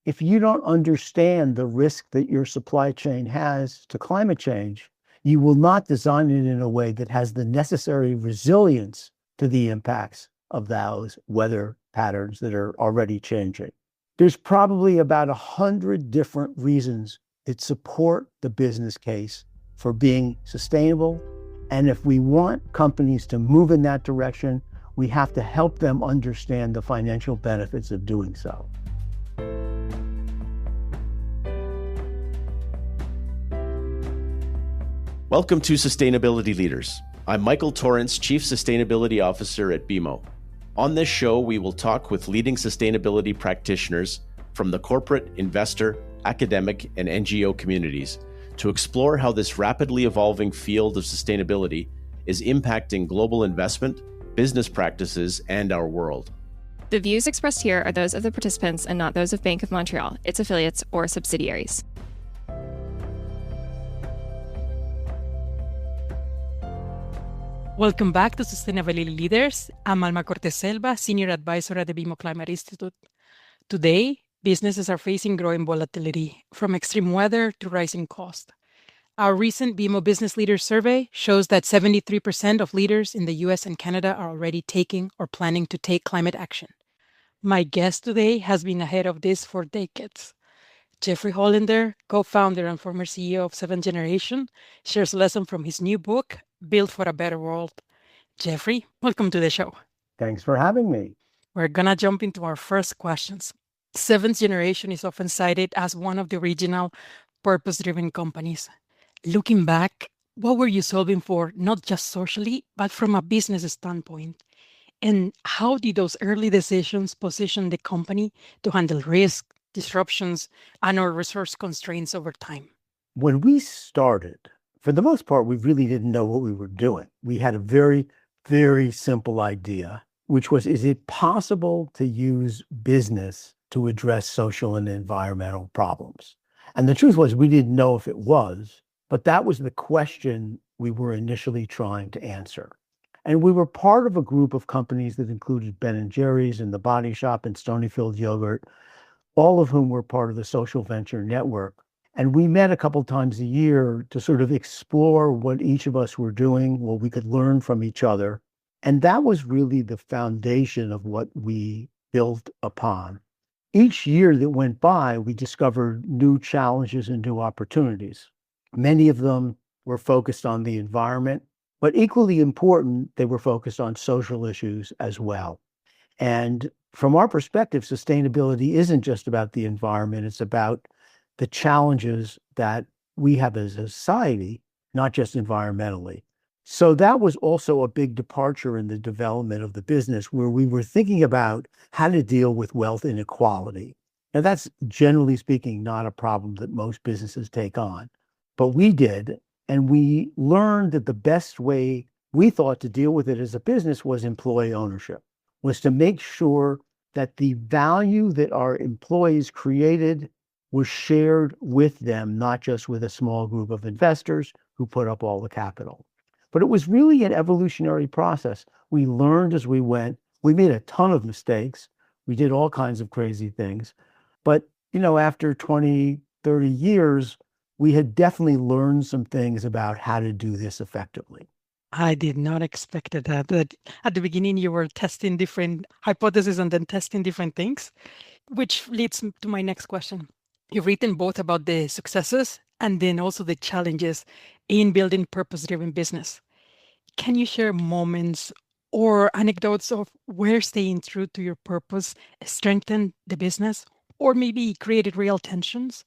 If you don't understand the risk that your supply chain has to climate change, you will not design it in a way that has the necessary resilience to the impacts of those weather patterns that are already changing. There's probably about 100 different reasons that support the business case for being sustainable. And if we want companies to move in that direction, we have to help them understand the financial benefits of doing so. Welcome to Sustainability Leaders. I'm Michael Torrance, Chief Sustainability Officer at BMO. On this show, we will talk with leading sustainability practitioners from the corporate, investor, academic, and NGO communities to explore how this rapidly evolving field of sustainability is impacting global investment, business practices, and our world. The views expressed here are those of the participants and not those of Bank of Montreal, its affiliates, or subsidiaries. Welcome back to Sustainability Leaders. I'm Alma Cortés Selva, Senior Advisor at the BMO Climate Institute. Today, businesses are facing growing volatility, from extreme weather to rising cost. Our recent BMO Business Leaders Survey shows that 73% of leaders in the US and Canada are already taking or planning to take climate action. My guest today has been ahead of this for decades. Jeffrey Hollender, co-founder and former CEO of Seventh Generation, shares a lesson from his new book, Built for a Better World. Jeffrey, welcome to the show. Thanks for having me. We're going to jump into our first questions. Seventh Generation is often cited as one of the original purpose-driven companies. Looking back, what were you solving for, not just socially, but from a business standpoint? And how did those early decisions position the company to handle risk, disruptions, and our resource constraints over time? When we started, for the most part, we really didn't know what we were doing. We had a very, very simple idea, which was, is it possible to use business to address social and environmental problems? And the truth was, we didn't know if it was, but that was the question we were initially trying to answer. And we were part of a group of companies that included Ben & Jerry's and The Body Shop and Stonyfield Yogurt, all of whom were part of the Social Venture Network. And we met a couple times a year to sort of explore what each of us were doing, what we could learn from each other. And that was really the foundation of what we built upon. Each year that went by, we discovered new challenges and new opportunities. Many of them were focused on the environment, but equally important, they were focused on social issues as well. And from our perspective, sustainability isn't just about the environment, it's about the challenges that we have as a society, not just environmentally. So that was also a big departure in the development of the business, where we were thinking about how to deal with wealth inequality. Now, that's generally speaking not a problem that most businesses take on, but we did, and we learned that the best way we thought to deal with it as a business was employee ownership, was to make sure that the value that our employees created was shared with them, not just with a small group of investors who put up all the capital. But it was really an evolutionary process. We learned as we went. We made a ton of mistakes. We did all kinds of crazy things. But, after 20, 30 years, we had definitely learned some things about how to do this effectively. I did not expect that at the beginning you were testing different hypotheses and then testing different things, which leads to my next question. You've written both about the successes and then also the challenges in building purpose-driven business. Can you share moments or anecdotes of where staying true to your purpose strengthened the business or maybe created real tensions?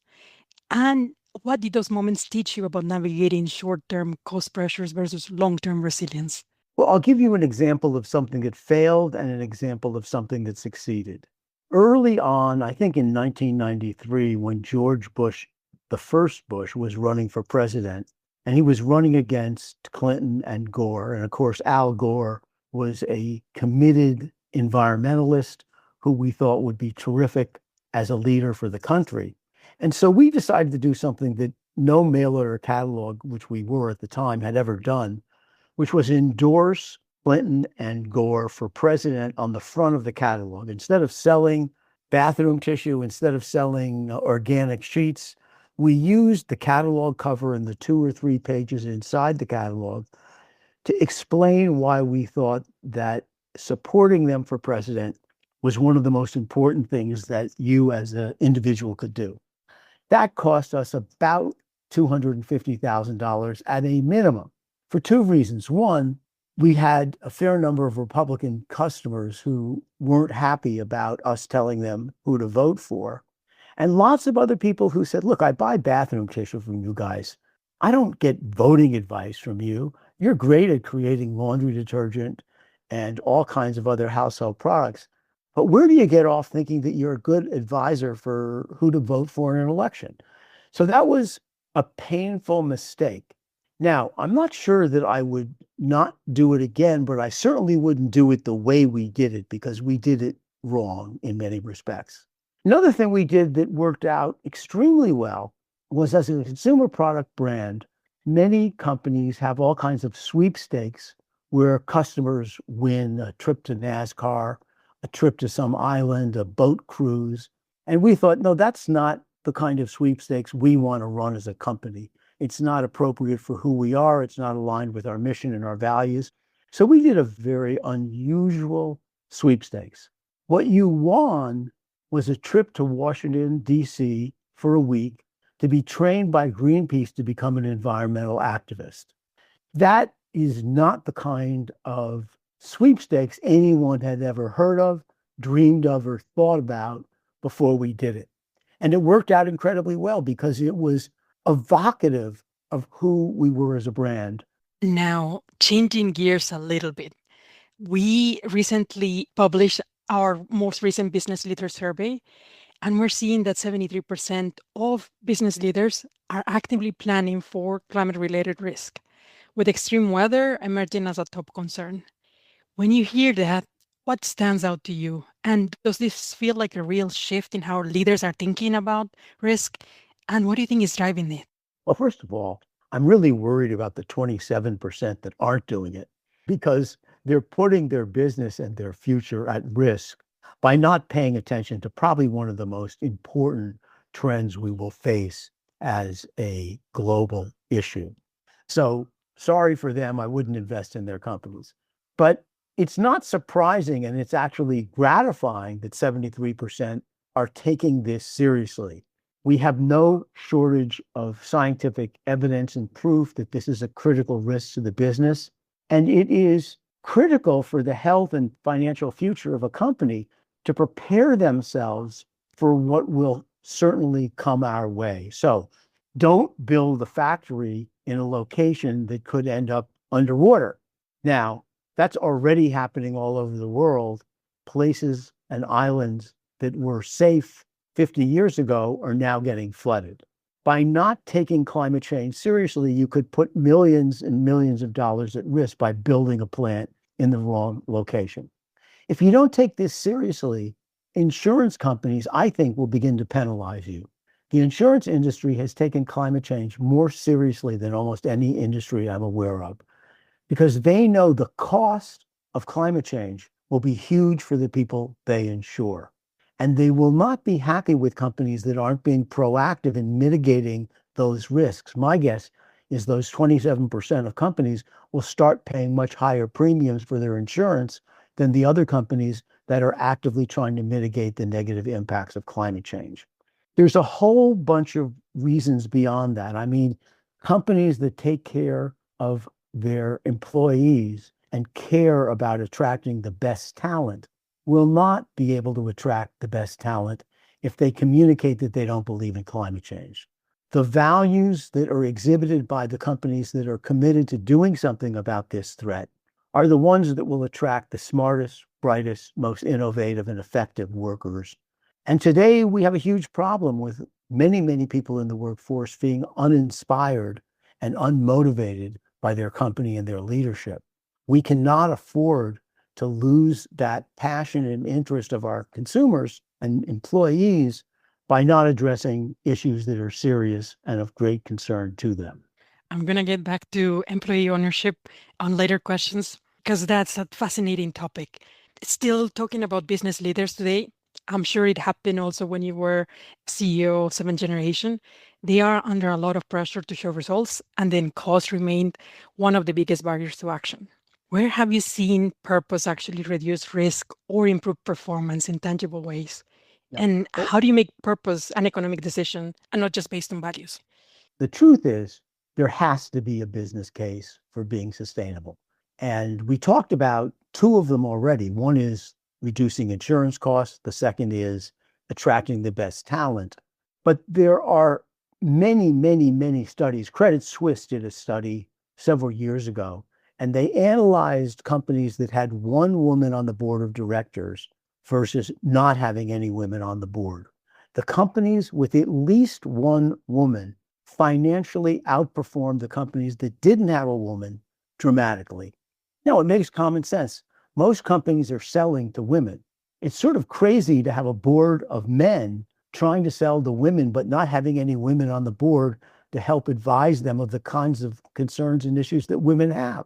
And what did those moments teach you about navigating short-term cost pressures versus long-term resilience? Well, I'll give you an example of something that failed and an example of something that succeeded. Early on, I think in 1993, when George Bush, the first Bush, was running for president, and he was running against Clinton and Gore. And of course, Al Gore was a committed environmentalist who we thought would be terrific as a leader for the country. And so we decided to do something that no mail order catalog, which we were at the time, had ever done, which was endorse Clinton and Gore for president on the front of the catalog. Instead of selling bathroom tissue instead of selling organic sheets. We used the catalog cover and the 2 or 3 pages inside the catalog to explain why we thought that supporting them for president was one of the most important things that you as an individual could do. That cost us about $250,000 at a minimum for 2 reasons. One, we had a fair number of Republican customers who weren't happy about us telling them who to vote for. And lots of other people who said, look, I buy bathroom tissue from you guys. I don't get voting advice from you. You're great at creating laundry detergent and all kinds of other household products. But where do you get off thinking that you're a good advisor for who to vote for in an election? So that was a painful mistake. Now, I'm not sure that I would not do it again, but I certainly wouldn't do it the way we did it because we did it wrong in many respects. Another thing we did that worked out extremely well was as a consumer product brand, many companies have all kinds of sweepstakes where customers win a trip to NASCAR, a trip to some island, a boat cruise. And we thought, no, that's not the kind of sweepstakes we want to run as a company. It's not appropriate for who we are. It's not aligned with our mission and our values. So we did a very unusual sweepstakes. What you won was a trip to Washington, D.C. for a week to be trained by Greenpeace to become an environmental activist. That is not the kind of sweepstakes anyone had ever heard of, dreamed of, or thought about before we did it. And it worked out incredibly well because it was evocative of who we were as a brand. Now, changing gears a little bit, we recently published our most recent business leader survey, and we're seeing that 73% of business leaders are actively planning for climate-related risk, with extreme weather emerging as a top concern. When you hear that, what stands out to you? And does this feel like a real shift in how leaders are thinking about risk? And what do you think is driving it? Well, first of all, I'm really worried about the 27% that aren't doing it because they're putting their business and their future at risk by not paying attention to probably one of the most important trends we will face as a global issue. So sorry for them. I wouldn't invest in their companies. But it's not surprising, and it's actually gratifying that 73% are taking this seriously. We have no shortage of scientific evidence and proof that this is a critical risk to the business. And it is critical for the health and financial future of a company to prepare themselves for what will certainly come our way. So don't build a factory in a location that could end up underwater. Now, that's already happening all over the world. Places and islands that were safe 50 years ago are now getting flooded. By not taking climate change seriously, you could put millions and millions of dollars at risk by building a plant in the wrong location. If you don't take this seriously, insurance companies, I think, will begin to penalize you. The insurance industry has taken climate change more seriously than almost any industry I'm aware of, because they know the cost of climate change will be huge for the people they insure. And they will not be happy with companies that aren't being proactive in mitigating those risks. My guess is those 27% of companies will start paying much higher premiums for their insurance than the other companies that are actively trying to mitigate the negative impacts of climate change. There's a whole bunch of reasons beyond that. I mean, companies that take care of their employees and care about attracting the best talent will not be able to attract the best talent if they communicate that they don't believe in climate change. The values that are exhibited by the companies that are committed to doing something about this threat are the ones that will attract the smartest, brightest, most innovative and effective workers. And today we have a huge problem with many, many people in the workforce being uninspired and unmotivated by their company and their leadership. We cannot afford to lose that passion and interest of our consumers and employees by not addressing issues that are serious and of great concern to them. I'm going to get back to employee ownership on later questions because that's a fascinating topic. Still talking about business leaders today, I'm sure it happened also when you were CEO of Seventh Generation. They are under a lot of pressure to show results, and then cost remained one of the biggest barriers to action. Where have you seen purpose actually reduce risk or improve performance in tangible ways? Yeah. And Well, how do you make purpose an economic decision and not just based on values? the truth is, there has to be a business case for being sustainable. And we talked about two of them already. One is reducing insurance costs, the second is attracting the best talent. But there are many, many, many studies. Credit Suisse did a study several years ago, and they analyzed companies that had one woman on the board of directors versus not having any women on the board. The companies with at least one woman financially outperformed the companies that didn't have a woman dramatically. Now, it makes common sense. Most companies are selling to women. It's sort of crazy to have a board of men trying to sell to women, but not having any women on the board to help advise them of the kinds of concerns and issues that women have.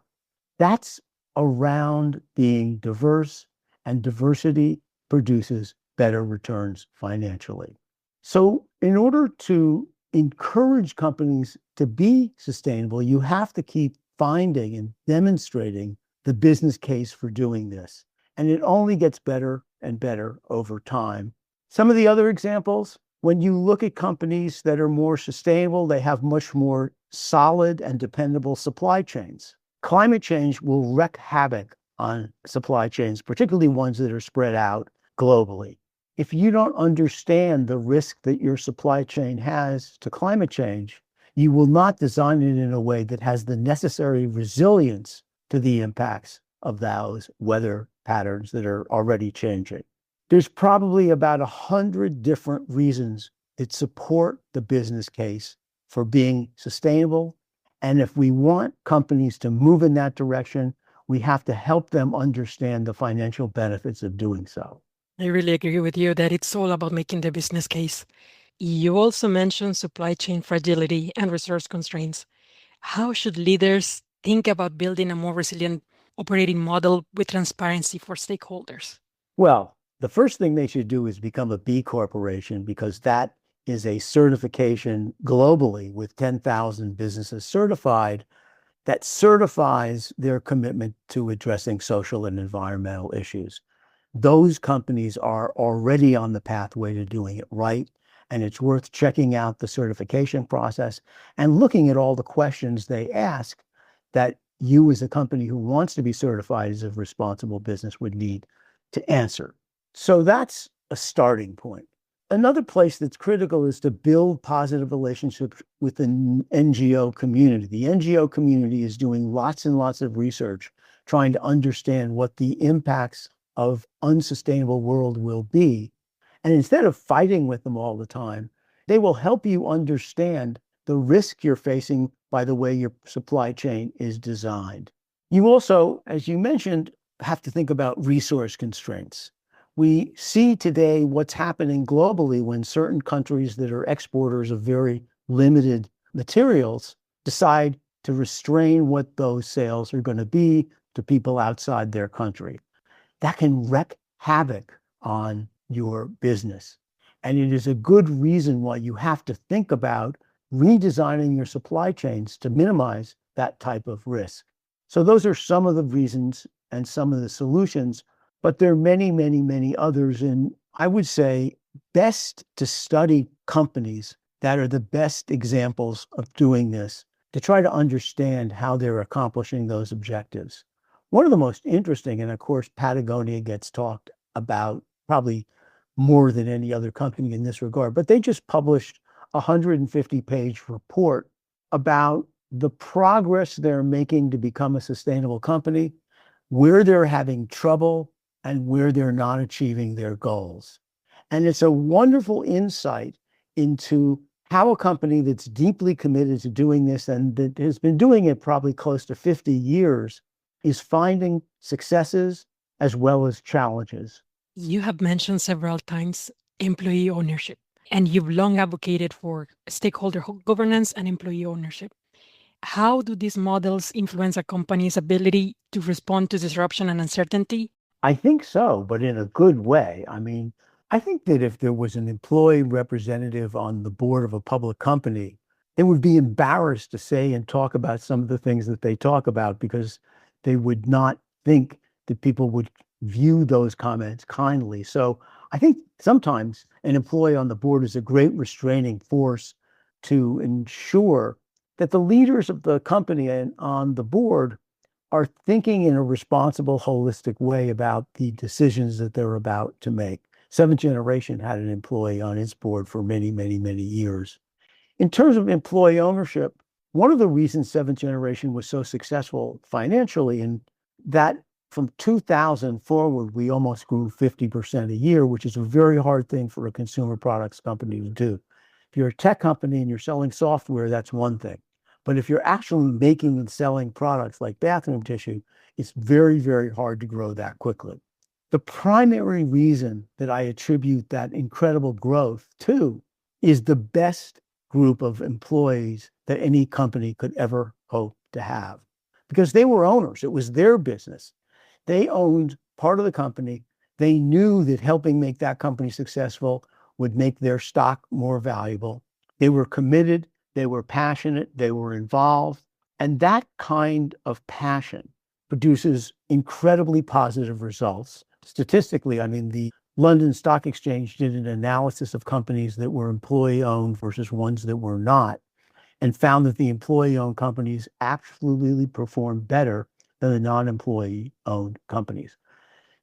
That's around being diverse, and diversity produces better returns financially. So, in order to encourage companies to be sustainable, you have to keep finding and demonstrating the business case for doing this. And it only gets better and better over time. Some of the other examples, when you look at companies that are more sustainable, they have much more solid and dependable supply chains. Climate change will wreak havoc on supply chains, particularly ones that are spread out globally. If you don't understand the risk that your supply chain has to climate change, you will not design it in a way that has the necessary resilience to the impacts of those weather patterns that are already changing. There's probably about 100 different reasons that support the business case for being sustainable. And if we want companies to move in that direction, we have to help them understand the financial benefits of doing so. I really agree with you that it's all about making the business case. You also mentioned supply chain fragility and resource constraints. How should leaders think about building a more resilient operating model with transparency for stakeholders? Well, the first thing they should do is become a B corporation, because that is a certification globally with 10,000 businesses certified that certifies their commitment to addressing social and environmental issues. Those companies are already on the pathway to doing it right. And it's worth checking out the certification process and looking at all the questions they ask that you, as a company who wants to be certified as a responsible business, would need to answer. So that's a starting point. Another place that's critical is to build positive relationships with the NGO community. The NGO community is doing lots and lots of research trying to understand what the impacts of unsustainable world will be. And instead of fighting with them all the time, they will help you understand the risk you're facing by the way your supply chain is designed. You also, as you mentioned, have to think about resource constraints. We see today what's happening globally when certain countries that are exporters of very limited materials decide to restrain what those sales are going to be to people outside their country. That can wreak havoc on your business. And it is a good reason why you have to think about redesigning your supply chains to minimize that type of risk. So those are some of the reasons and some of the solutions, but there are many, many, many others. And I would say best to study companies that are the best examples of doing this to try to understand how they're accomplishing those objectives. One of the most interesting, and of course, Patagonia gets talked about probably more than any other company in this regard, but they just published a 150-page report about the progress they're making to become a sustainable company, where they're having trouble, and where they're not achieving their goals. And it's a wonderful insight into how a company that's deeply committed to doing this and that has been doing it probably close to 50 years is finding successes as well as challenges. You have mentioned several times employee ownership, and you've long advocated for stakeholder governance and employee ownership. How do these models influence a company's ability to respond to disruption and uncertainty? I think so, but in a good way. I mean, I think that if there was an employee representative on the board of a public company, they would be embarrassed to say and talk about some of the things that they talk about because they would not think that people would view those comments kindly. So I think sometimes an employee on the board is a great restraining force to ensure that the leaders of the company and on the board are thinking in a responsible, holistic way about the decisions that they're about to make. Seventh Generation had an employee on its board for many, many, many years. In terms of employee ownership, one of the reasons Seventh Generation was so successful financially, and that from 2000 forward, we almost grew 50% a year, which is a very hard thing for a consumer products company to do. If you're a tech company and you're selling software, that's one thing. But if you're actually making and selling products like bathroom tissue, it's very, very hard to grow that quickly. The primary reason that I attribute that incredible growth to is the best group of employees that any company could ever hope to have. Because they were owners, it was their business. They owned part of the company. They knew that helping make that company successful would make their stock more valuable. They were committed, they were passionate, they were involved. And that kind of passion produces incredibly positive results. Statistically, I mean, the London Stock Exchange did an analysis of companies that were employee-owned versus ones that were not, and found that the employee-owned companies absolutely performed better than the non-employee-owned companies.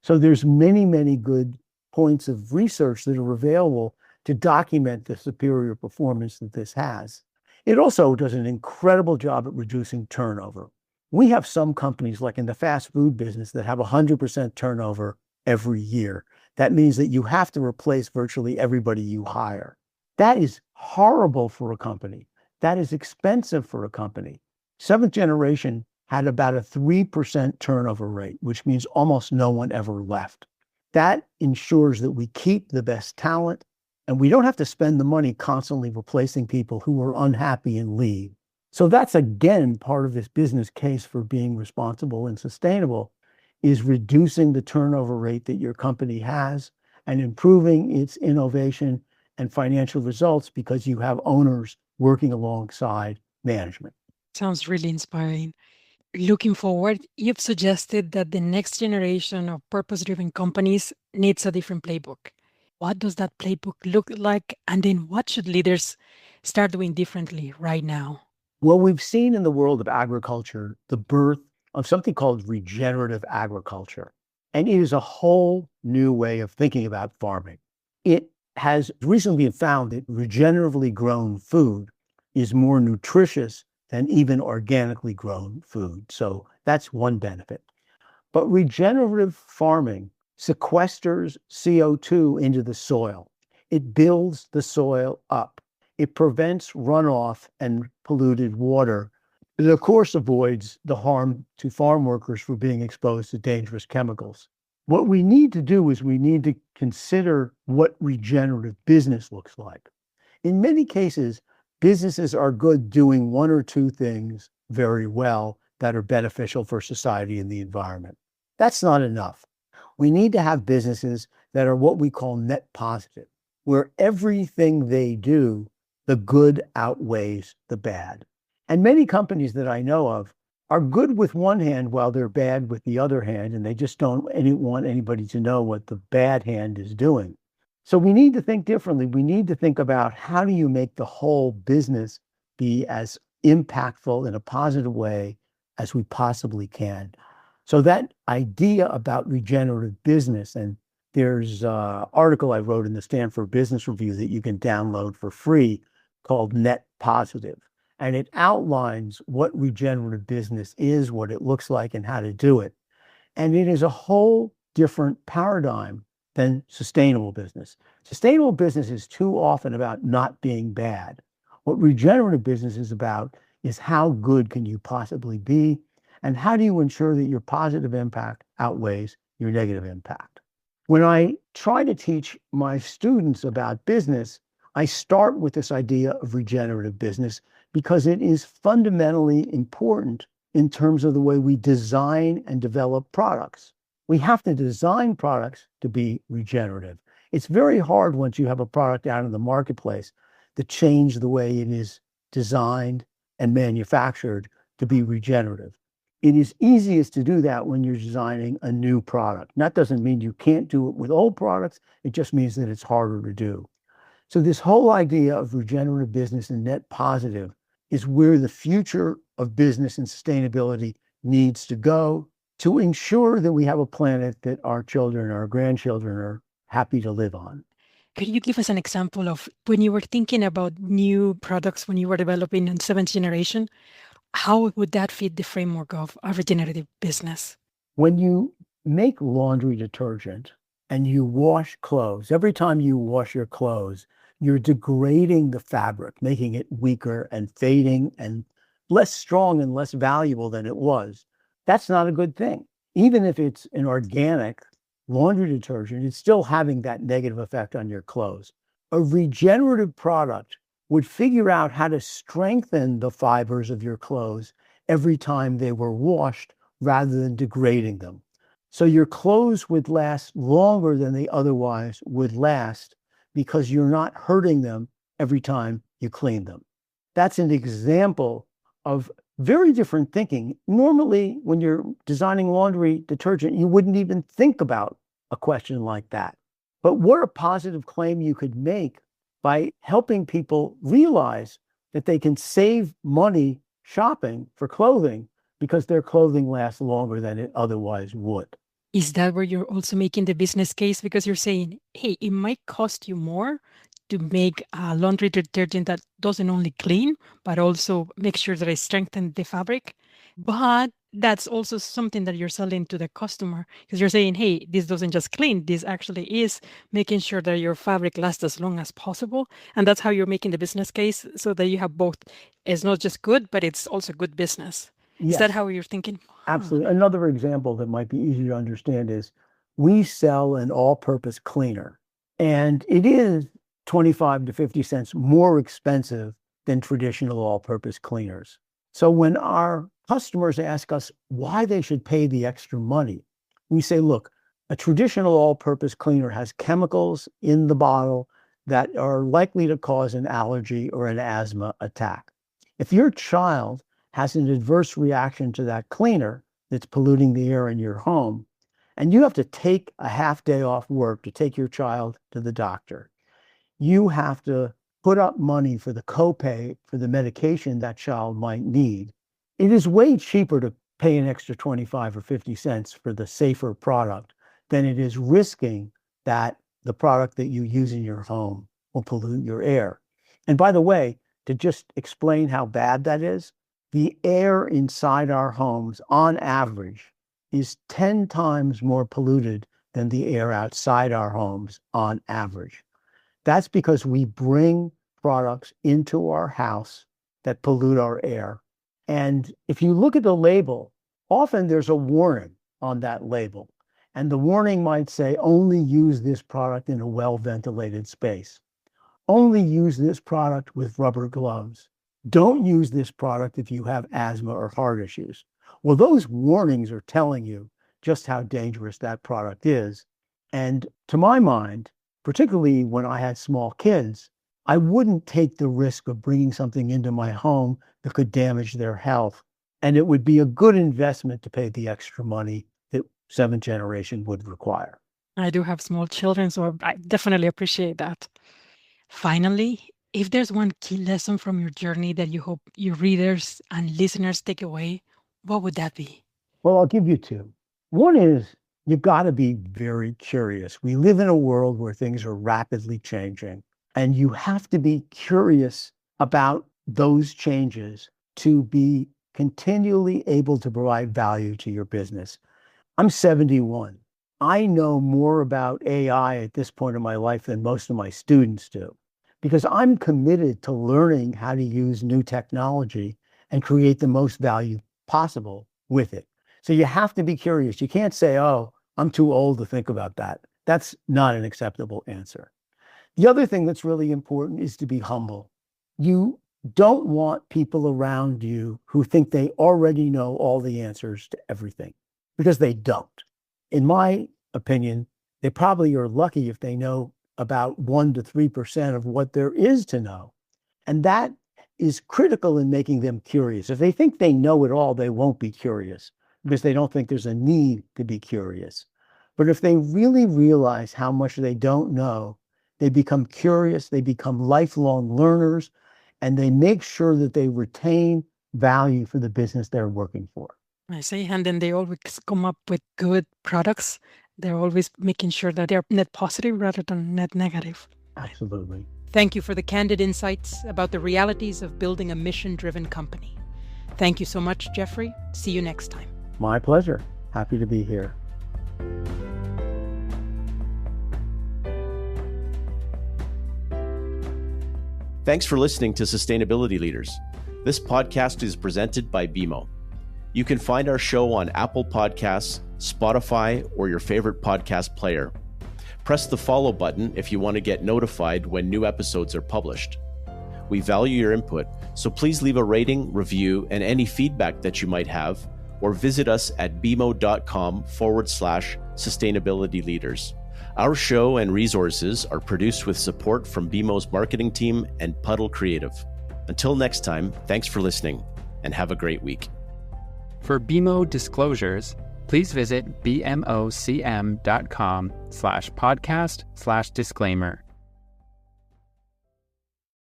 So there's many, many good points of research that are available to document the superior performance that this has. It also does an incredible job at reducing turnover. We have some companies, like in the fast food business, that have 100% turnover every year. That means that you have to replace virtually everybody you hire. That is horrible for a company. That is expensive for a company. Seventh Generation had about a 3% turnover rate, which means almost no one ever left. That ensures that we keep the best talent, and we don't have to spend the money constantly replacing people who are unhappy and leave. So that's, again, part of this business case for being responsible and sustainable, is reducing the turnover rate that your company has and improving its innovation and financial results because you have owners working alongside management. Sounds really inspiring. Looking forward, you've suggested that the next generation of purpose-driven companies needs a different playbook. What does that playbook look like? And then what should leaders start doing differently right now? Well, we've seen in the world of agriculture the birth of something called regenerative agriculture. And it is a whole new way of thinking about farming. It has recently been found that regeneratively grown food is more nutritious than even organically grown food. So that's one benefit. But regenerative farming sequesters CO2 into the soil. It builds the soil up. It prevents runoff and polluted water. It, of course, avoids the harm to farm workers for being exposed to dangerous chemicals. What we need to do is we need to consider what regenerative business looks like. In many cases, businesses are good doing one or two things very well that are beneficial for society and the environment. That's not enough. We need to have businesses that are what we call net positive, where everything they do, the good outweighs the bad. And many companies that I know of are good with one hand while they're bad with the other hand, and they just don't want anybody to know what the bad hand is doing. So we need to think differently. We need to think about how do you make the whole business be as impactful in a positive way as we possibly can. So that idea about regenerative business, and there's an article I wrote in the Stanford Business Review that you can download for free called Net Positive. And it outlines what regenerative business is, what it looks like, and how to do it. And it is a whole different paradigm than sustainable business. Sustainable business is too often about not being bad. What regenerative business is about is how good can you possibly be, and how do you ensure that your positive impact outweighs your negative impact. When I try to teach my students about business, I start with this idea of regenerative business because it is fundamentally important in terms of the way we design and develop products. We have to design products to be regenerative. It's very hard once you have a product out in the marketplace to change the way it is designed and manufactured to be regenerative. It is easiest to do that when you're designing a new product. That doesn't mean you can't do it with old products. It just means that it's harder to do. So this whole idea of regenerative business and net positive is where the future of business and sustainability needs to go to ensure that we have a planet that our children, our grandchildren are happy to live on. Could you give us an example of when you were thinking about new products, when you were developing in seventh generation, how would that fit the framework of a regenerative business? When you make laundry detergent and you wash clothes, every time you wash your clothes, you're degrading the fabric, making it weaker and fading and less strong and less valuable than it was. That's not a good thing. Even if it's an organic laundry detergent, it's still having that negative effect on your clothes. A regenerative product would figure out how to strengthen the fibers of your clothes every time they were washed rather than degrading them. So your clothes would last longer than they otherwise would last because you're not hurting them every time you clean them. That's an example of very different thinking. Normally, when you're designing laundry detergent, you wouldn't even think about a question like that. But what a positive claim you could make by helping people realize that they can save money shopping for clothing because their clothing lasts longer than it otherwise would. Is that where you're also making the business case? Because you're saying, hey, it might cost you more to make a laundry detergent that doesn't only clean, but also make sure that it strengthens the fabric. But that's also something that you're selling to the customer because you're saying, hey, this doesn't just clean, this actually is making sure that your fabric lasts as long as possible. And that's how you're making the business case so that you have both. It's not just good, but it's also good business. Yes. Is that how you're thinking? Absolutely. Another example that might be easy to understand is we sell an all-purpose cleaner, and it is 25 to 50 cents more expensive than traditional all-purpose cleaners. So when our customers ask us why they should pay the extra money, we say, look, a traditional all-purpose cleaner has chemicals in the bottle that are likely to cause an allergy or an asthma attack. If your child has an adverse reaction to that cleaner that's polluting the air in your home, and you have to take a half day off work to take your child to the doctor, you have to put up money for the copay for the medication that child might need. It is way cheaper to pay an extra 25 or 50 cents for the safer product than it is risking that the product that you use in your home will pollute your air. And by the way, to just explain how bad that is, the air inside our homes on average is 10 times more polluted than the air outside our homes on average. That's because we bring products into our house that pollute our air. And if you look at the label, often there's a warning on that label. And the warning might say, only use this product in a well-ventilated space. Only use this product with rubber gloves. Don't use this product if you have asthma or heart issues. Well, those warnings are telling you just how dangerous that product is. And to my mind, particularly when I had small kids, I wouldn't take the risk of bringing something into my home that could damage their health. And it would be a good investment to pay the extra money that seventh generation would require. I do have small children, so I definitely appreciate that. Finally, if there's one key lesson from your journey that you hope your readers and listeners take away, what would that be? Well, I'll give you two. One is you've got to be very curious. We live in a world where things are rapidly changing, and you have to be curious about those changes to be continually able to provide value to your business. I'm 71. I know more about AI at this point in my life than most of my students do, because I'm committed to learning how to use new technology and create the most value possible with it. So you have to be curious. You can't say, oh, I'm too old to think about that. That's not an acceptable answer. The other thing that's really important is to be humble. You don't want people around you who think they already know all the answers to everything, because they don't. In my opinion, they probably are lucky if they know about 1 to 3% of what there is to know. And that is critical in making them curious. If they think they know it all, they won't be curious because they don't think there's a need to be curious. But if they really realize how much they don't know, they become curious, they become lifelong learners, and they make sure that they retain value for the business they're working for. I see. And then they always come up with good products. They're always making sure that they're net positive rather than net negative. Absolutely. Thank you for the candid insights about the realities of building a mission-driven company. Thank you so much, Jeffrey. See you next time. My pleasure. Happy to be here. Thanks for listening to Sustainability Leaders. This podcast is presented by BMO. You can find our show on Apple Podcasts, Spotify, or your favorite podcast player. Press the follow button if you want to get notified when new episodes are published. We value your input, so please leave a rating, review, and any feedback that you might have, or visit us at bmo.com/sustainability leaders. Our show and resources are produced with support from BMO's marketing team and Puddle Creative. Until next time, thanks for listening and have a great week. For BMO disclosures, please visit bmocm.com/podcast/disclaimer.